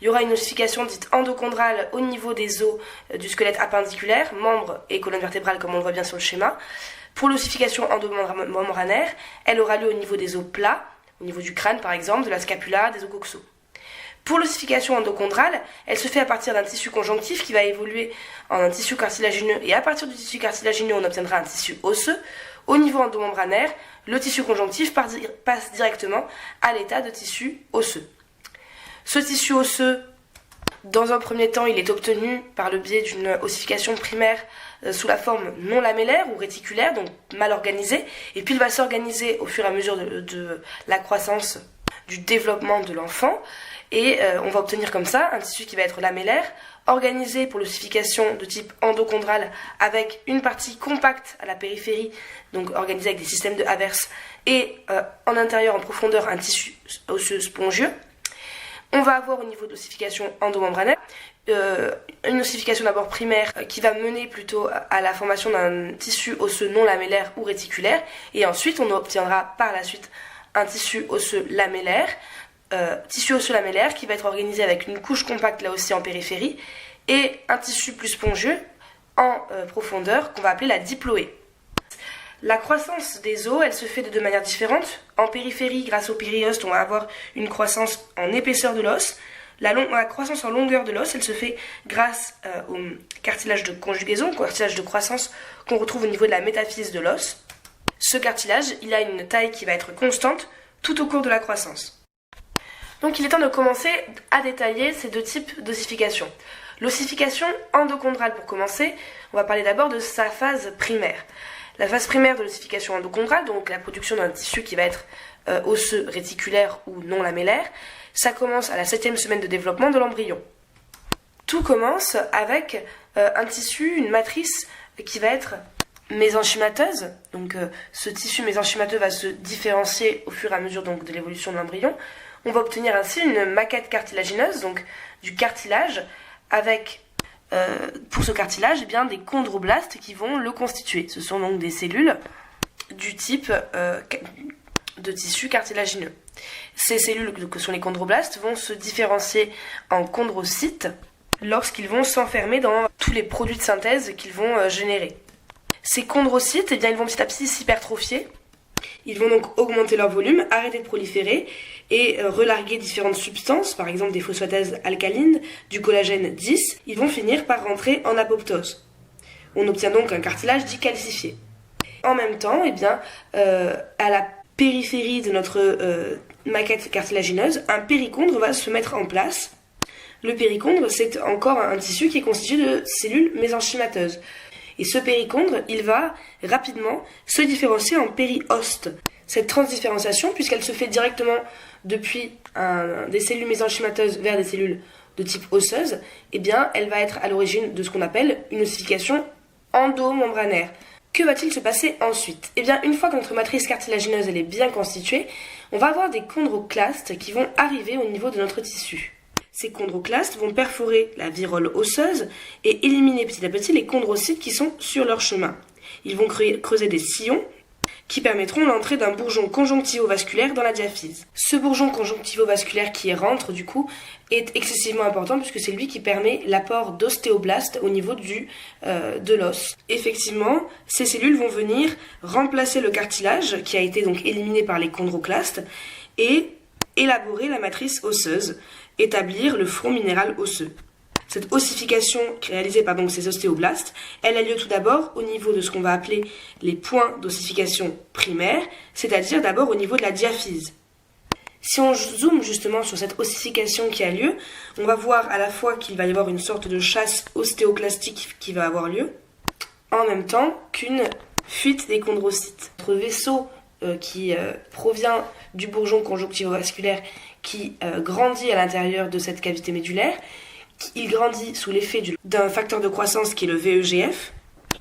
Il y aura une ossification dite endochondrale au niveau des os du squelette appendiculaire, membres et colonne vertébrale comme on le voit bien sur le schéma. Pour l'ossification endomembranaire, elle aura lieu au niveau des os plats, au niveau du crâne par exemple, de la scapula, des os coxaux. Pour l'ossification endochondrale, elle se fait à partir d'un tissu conjonctif qui va évoluer en un tissu cartilagineux et à partir du tissu cartilagineux, on obtiendra un tissu osseux. Au niveau endomembranaire, le tissu conjonctif passe directement à l'état de tissu osseux. Ce tissu osseux, dans un premier temps, il est obtenu par le biais d'une ossification primaire sous la forme non lamellaire ou réticulaire, donc mal organisée, et puis il va s'organiser au fur et à mesure de la croissance, du développement de l'enfant, et on va obtenir comme ça un tissu qui va être lamellaire, organisé pour l'ossification de type endochondral avec une partie compacte à la périphérie, donc organisée avec des systèmes de Havertz, et en intérieur, en profondeur, un tissu osseux spongieux. On va avoir au niveau de l'ossification endomembranaire une ossification d'abord primaire qui va mener plutôt à la formation d'un tissu osseux non lamellaire ou réticulaire, et ensuite on obtiendra par la suite un tissu osseux lamellaire, qui va être organisé avec une couche compacte là aussi en périphérie et un tissu plus spongieux en profondeur qu'on va appeler la diploée. La croissance des os, elle se fait de deux manières différentes. En périphérie, grâce au périoste, on va avoir une croissance en épaisseur de l'os. La croissance en longueur de l'os, elle se fait grâce au cartilage de conjugaison, cartilage de croissance qu'on retrouve au niveau de la métaphyse de l'os. Ce cartilage, il a une taille qui va être constante tout au cours de la croissance. Donc il est temps de commencer à détailler ces deux types d'ossification. L'ossification endochondrale pour commencer, on va parler d'abord de sa phase primaire. La phase primaire de l'ossification endochondrale, donc la production d'un tissu qui va être osseux, réticulaire ou non lamellaire, ça commence à la 7e semaine de développement de l'embryon. Tout commence avec un tissu, une matrice qui va être mésenchymateuse. Donc ce tissu mésenchymateux va se différencier au fur et à mesure donc, de l'évolution de l'embryon. On va obtenir ainsi une maquette cartilagineuse, donc du cartilage, avec pour ce cartilage, eh bien, des chondroblastes qui vont le constituer. Ce sont donc des cellules du type de tissu cartilagineux. Ces cellules, que sont les chondroblastes, vont se différencier en chondrocytes lorsqu'ils vont s'enfermer dans tous les produits de synthèse qu'ils vont générer. Ces chondrocytes, eh bien, ils vont petit à petit s'hypertrophier. Ils vont donc augmenter leur volume, arrêter de proliférer et relarguer différentes substances, par exemple des phosphatases alcalines, du collagène 10, ils vont finir par rentrer en apoptose. On obtient donc un cartilage dit calcifié. En même temps, eh bien, à la périphérie de notre maquette cartilagineuse, un périchondre va se mettre en place. Le périchondre, c'est encore un tissu qui est constitué de cellules mésenchymateuses. Et ce périchondre, il va rapidement se différencier en périoste. Cette transdifférenciation, puisqu'elle se fait directement depuis des cellules mésenchymateuses vers des cellules de type osseuse, eh bien, elle va être à l'origine de ce qu'on appelle une ossification endomembranaire. Que va-t-il se passer ensuite? Eh bien, une fois que notre matrice cartilagineuse elle est bien constituée, on va avoir des chondroclastes qui vont arriver au niveau de notre tissu. Ces chondroclastes vont perforer la virole osseuse et éliminer petit à petit les chondrocytes qui sont sur leur chemin. Ils vont creuser des sillons qui permettront l'entrée d'un bourgeon conjonctivovasculaire dans la diaphyse. Ce bourgeon conjonctivovasculaire qui rentre, du coup, est excessivement important puisque c'est lui qui permet l'apport d'ostéoblastes au niveau de l'os. Effectivement, ces cellules vont venir remplacer le cartilage qui a été donc éliminé par les chondroclastes et élaborer la matrice osseuse, établir le front minéral osseux. Cette ossification réalisée par donc ces ostéoblastes, elle a lieu tout d'abord au niveau de ce qu'on va appeler les points d'ossification primaire, c'est-à-dire d'abord au niveau de la diaphyse. Si on zoome justement sur cette ossification qui a lieu, on va voir à la fois qu'il va y avoir une sorte de chasse ostéoclastique qui va avoir lieu, en même temps qu'une fuite des chondrocytes. Notre vaisseau qui provient du bourgeon conjonctivovasculaire qui grandit à l'intérieur de cette cavité médulaire, il grandit sous l'effet d'un facteur de croissance qui est le VEGF,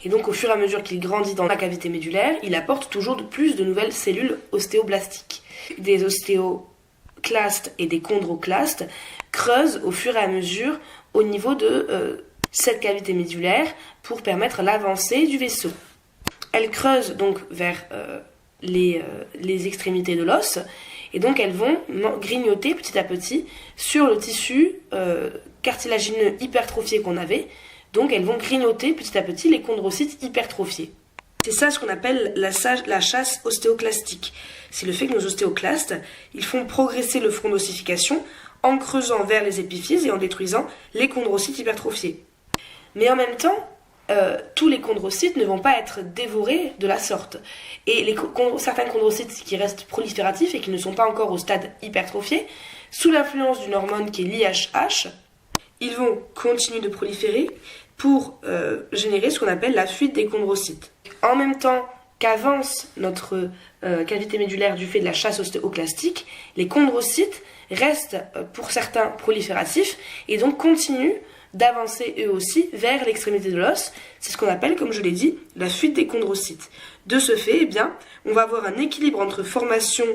et donc au fur et à mesure qu'il grandit dans la cavité médulaire, il apporte toujours plus de nouvelles cellules ostéoblastiques. Des ostéoclastes et des chondroclastes creusent au fur et à mesure au niveau de cette cavité médulaire pour permettre l'avancée du vaisseau. Elles creusent donc vers les extrémités de l'os, et donc elles vont grignoter petit à petit sur le tissu cartilagineux hypertrophié qu'on avait. Donc elles vont grignoter petit à petit les chondrocytes hypertrophiés. C'est ça ce qu'on appelle la chasse ostéoclastique. C'est le fait que nos ostéoclastes, ils font progresser le front d'ossification en creusant vers les épiphyses et en détruisant les chondrocytes hypertrophiés. Mais en même temps, tous les chondrocytes ne vont pas être dévorés de la sorte. Et certains chondrocytes qui restent prolifératifs et qui ne sont pas encore au stade hypertrophié, sous l'influence d'une hormone qui est l'IHH, ils vont continuer de proliférer pour générer ce qu'on appelle la fuite des chondrocytes. En même temps qu'avance notre cavité médulaire du fait de la chasse ostéoclastique, les chondrocytes restent pour certains prolifératifs et donc continuent d'avancer eux aussi vers l'extrémité de l'os. C'est ce qu'on appelle, comme je l'ai dit, la fuite des chondrocytes. De ce fait, eh bien, on va avoir un équilibre entre formation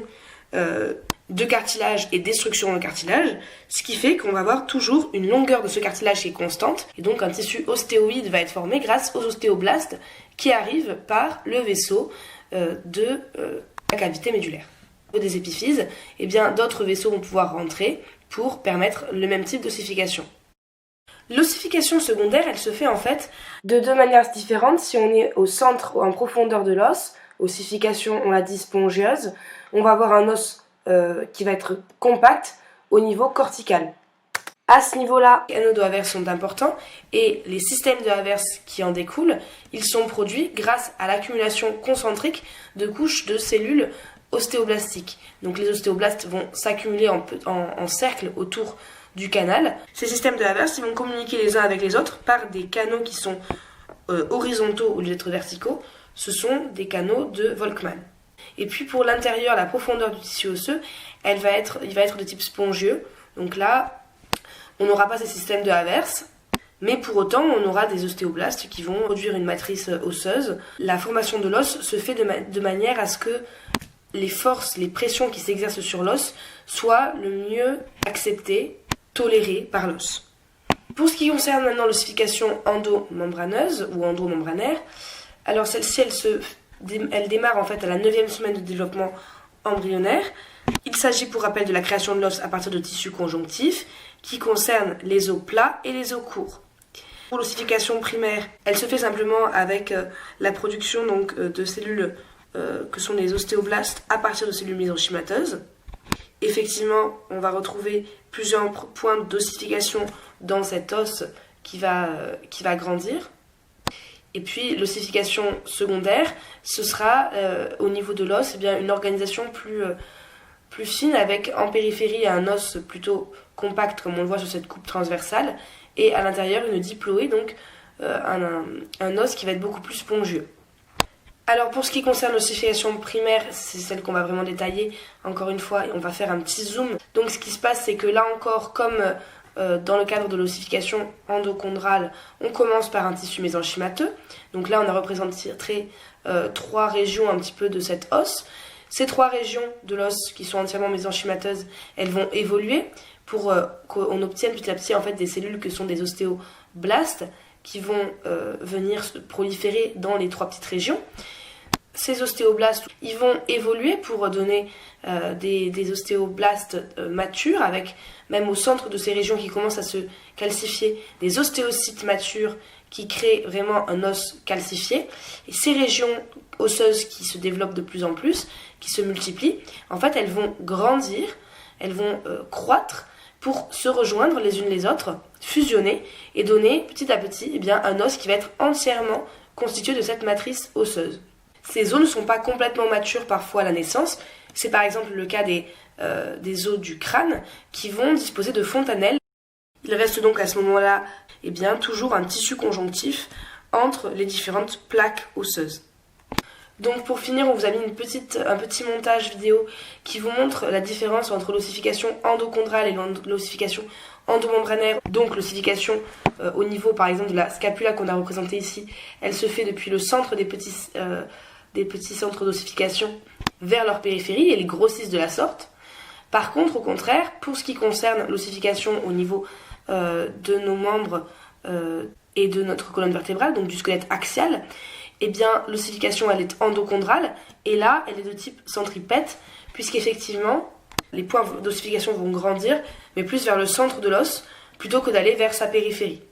de cartilage et destruction de cartilage, ce qui fait qu'on va avoir toujours une longueur de ce cartilage qui est constante, et donc un tissu ostéoïde va être formé grâce aux ostéoblastes qui arrivent par le vaisseau de la cavité médulaire. Au niveau des épiphyses, eh bien, d'autres vaisseaux vont pouvoir rentrer pour permettre le même type d'ossification. L'ossification secondaire, elle se fait en fait de deux manières différentes. Si on est au centre ou en profondeur de l'os, ossification, on l'a dit, spongieuse, on va avoir un os qui va être compact au niveau cortical. À ce niveau-là, les canaux de Havers sont importants et les systèmes de Havers qui en découlent, ils sont produits grâce à l'accumulation concentrique de couches de cellules ostéoblastiques. Donc les ostéoblastes vont s'accumuler en cercle autour du canal. Ces systèmes de Havers, ils vont communiquer les uns avec les autres par des canaux qui sont horizontaux au lieu d'être verticaux. Ce sont des canaux de Volkmann. Et puis pour l'intérieur, la profondeur du tissu osseux, il va être de type spongieux. Donc là, on n'aura pas ces systèmes de Havers, mais pour autant, on aura des ostéoblastes qui vont produire une matrice osseuse. La formation de l'os se fait de manière à ce que les forces, les pressions qui s'exercent sur l'os soient le mieux acceptées, tolérées par l'os. Pour ce qui concerne maintenant l'ossification endomembraneuse ou endomembranaire, alors celle-ci, elle démarre en fait à la 9e semaine de développement embryonnaire. Il s'agit pour rappel de la création de l'os à partir de tissus conjonctifs qui concernent les os plats et les os courts. Pour l'ossification primaire, elle se fait simplement avec la production donc, de cellules que sont les ostéoblastes à partir de cellules mésenchymateuses. Effectivement, on va retrouver plusieurs points d'ossification dans cet os qui va grandir. Et puis l'ossification secondaire, ce sera au niveau de l'os une organisation plus fine avec en périphérie un os plutôt compact comme on le voit sur cette coupe transversale et à l'intérieur une diploée, donc un os qui va être beaucoup plus spongieux. Alors pour ce qui concerne l'ossification primaire, c'est celle qu'on va vraiment détailler encore une fois et on va faire un petit zoom. Donc ce qui se passe, c'est que là encore, comme dans le cadre de l'ossification endochondrale, on commence par un tissu mésenchymateux. Donc là, on a représenté trois régions un petit peu de cet os. Ces trois régions de l'os qui sont entièrement mésenchymateuses, elles vont évoluer pour qu'on obtienne petit à petit en fait des cellules que sont des ostéoblastes qui vont venir se proliférer dans les trois petites régions. Ces ostéoblastes, ils vont évoluer pour donner des ostéoblastes matures, avec même au centre de ces régions qui commencent à se calcifier, des ostéocytes matures qui créent vraiment un os calcifié. Et ces régions osseuses qui se développent de plus en plus, qui se multiplient, en fait elles vont grandir, elles vont croître pour se rejoindre les unes les autres, fusionner et donner petit à petit un os qui va être entièrement constitué de cette matrice osseuse. Ces os ne sont pas complètement matures parfois à la naissance. C'est par exemple le cas des os du crâne qui vont disposer de fontanelles. Il reste donc à ce moment-là toujours un tissu conjonctif entre les différentes plaques osseuses. Donc pour finir, on vous a mis un petit montage vidéo qui vous montre la différence entre l'ossification endochondrale et l'ossification endomembranaire. Donc l'ossification au niveau par exemple de la scapula qu'on a représentée ici, elle se fait depuis le centre des petits centres d'ossification vers leur périphérie et ils grossissent de la sorte. Par contre, au contraire, pour ce qui concerne l'ossification au niveau de nos membres et de notre colonne vertébrale, donc du squelette axial, l'ossification elle est endochondrale et là elle est de type centripète puisqu'effectivement les points d'ossification vont grandir, mais plus vers le centre de l'os, plutôt que d'aller vers sa périphérie.